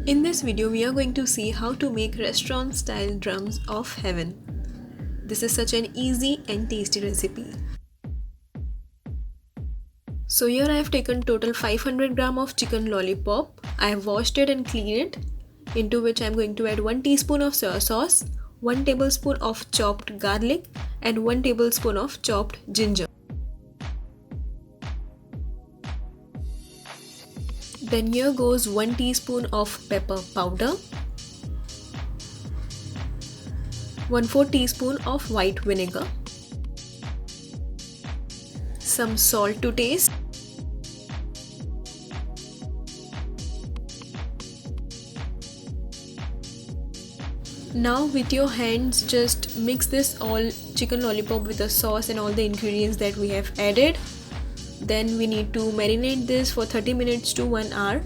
In this video, we are going to see how to make restaurant style drums of heaven. This is such an easy and tasty recipe. So here I have taken total 500 gram of chicken lollipop. I have washed it and cleaned it, into which I am going to add 1 teaspoon of soy sauce, 1 tablespoon of chopped garlic and 1 tablespoon of chopped ginger. Then here goes 1 teaspoon of pepper powder, 1/4 teaspoon of white vinegar, some salt to taste, now with your hands just mix this all chicken lollipop with the sauce and all the ingredients that we have added. Then we need to marinate this for 30 minutes to 1 hour.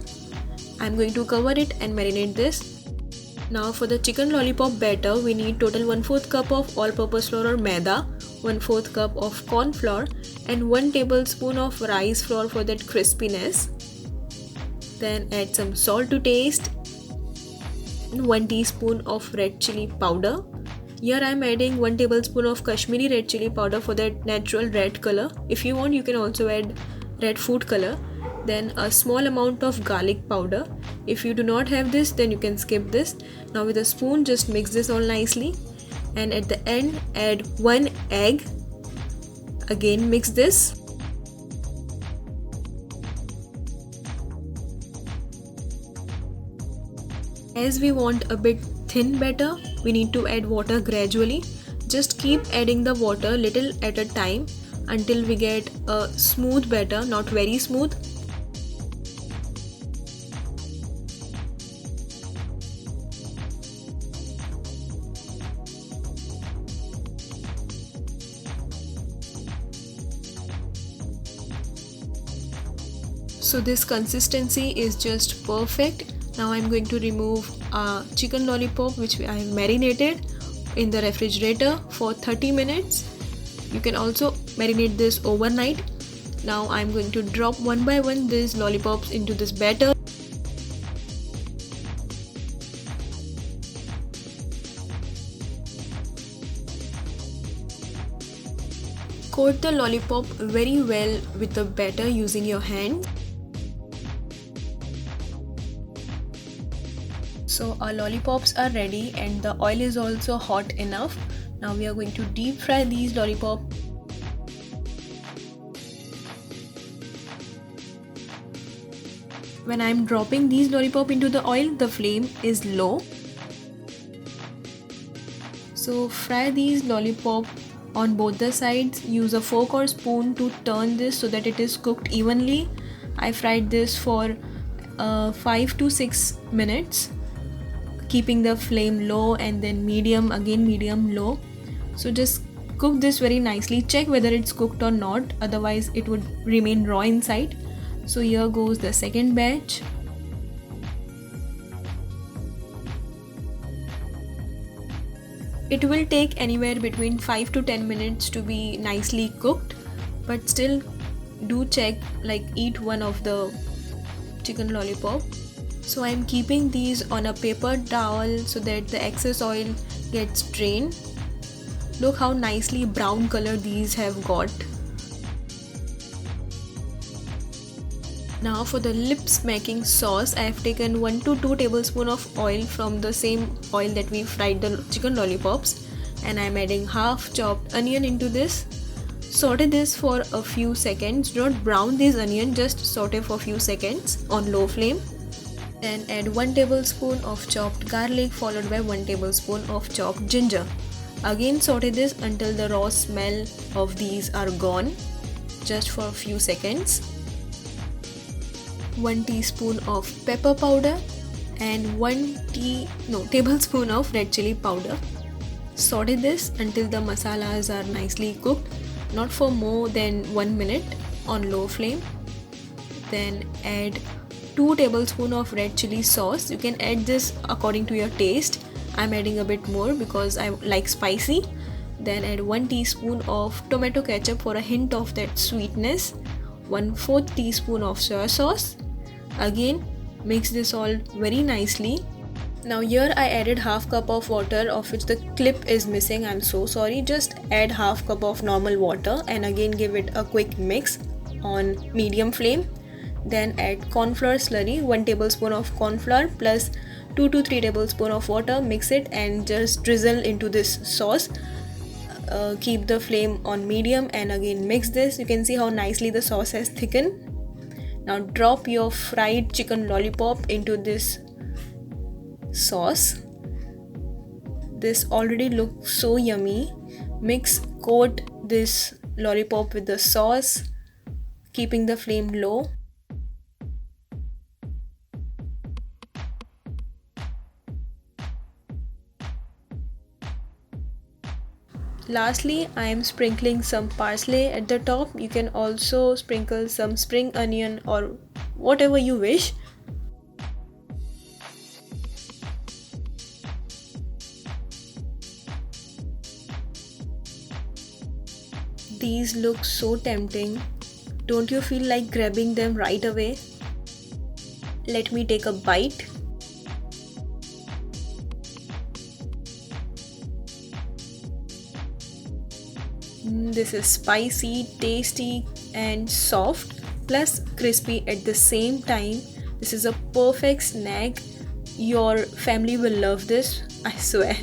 I'm going to cover it and marinate this. Now for the chicken lollipop batter, we need total 1/4 cup of all-purpose flour or maida, 1/4 cup of corn flour and 1 tablespoon of rice flour for that crispiness. Then add some salt to taste and 1 teaspoon of red chili powder. Here I am adding 1 tablespoon of Kashmiri red chili powder for that natural red color. If you want, you can also add red food color. Then a small amount of garlic powder. If you do not have this, then you can skip this. Now with a spoon, just mix this all nicely. And at the end, add 1 egg. Again, mix this. As we want a bit thin batter, we need to add water gradually. Just keep adding the water little at a time until we get a smooth batter, not very smooth. So this consistency is just perfect. Now I'm going to remove chicken lollipop which I have marinated in the refrigerator for 30 minutes. You can also marinate this overnight. Now I'm going to drop one by one these lollipops into this batter. Coat the lollipop very well with the batter using your hand. So our lollipops are ready and the oil is also hot enough. Now we are going to deep fry these lollipops. When I am dropping these lollipops into the oil, the flame is low. So fry these lollipops on both the sides. Use a fork or spoon to turn this so that it is cooked evenly. I fried this for 5 to 6 minutes. Keeping the flame low and then medium, again medium, low. So just cook this very nicely. Check whether it's cooked or not, otherwise it would remain raw inside. So here goes the second batch. It will take anywhere between 5 to 10 minutes to be nicely cooked, but still do check, like eat one of the chicken lollipop. So I am keeping these on a paper towel so that the excess oil gets drained. Look how nicely brown color these have got. Now for the lip smacking sauce, I have taken 1 to 2 tablespoons of oil from the same oil that we fried the chicken lollipops, and I am adding half chopped onion into this. Saute this for a few seconds. Do not brown these onions, just saute for a few seconds on low flame. Then add 1 tablespoon of chopped garlic followed by 1 tablespoon of chopped ginger. Again saute this until the raw smell of these are gone, just for a few seconds. 1 teaspoon of pepper powder and 1 tablespoon of red chili powder. Saute this until the masalas are nicely cooked, not for more than 1 minute on low flame. Then add 2 tablespoons of red chili sauce. You can add this according to your taste. I'm adding a bit more because I like spicy. Then add 1 teaspoon of tomato ketchup for a hint of that sweetness. 1/4 teaspoon of soy sauce. Again mix this all very nicely. Now here I added half cup of water, of which the clip is missing. I'm so sorry. Just add half cup of normal water and again give it a quick mix on medium flame. Then add corn flour slurry, 1 tablespoon of corn flour plus 2 to 3 tablespoon of water. Mix it and just drizzle into this sauce. Keep the flame on medium and again mix this. You can see how nicely the sauce has thickened. Now drop your fried chicken lollipop into this sauce. This already looks so yummy. Coat this lollipop with the sauce, keeping the flame low. Lastly, I am sprinkling some parsley at the top. You can also sprinkle some spring onion or whatever you wish. These look so tempting. Don't you feel like grabbing them right away? Let me take a bite. This is spicy, tasty and soft plus crispy at the same time. This is a perfect snack. Your family will love this, I swear.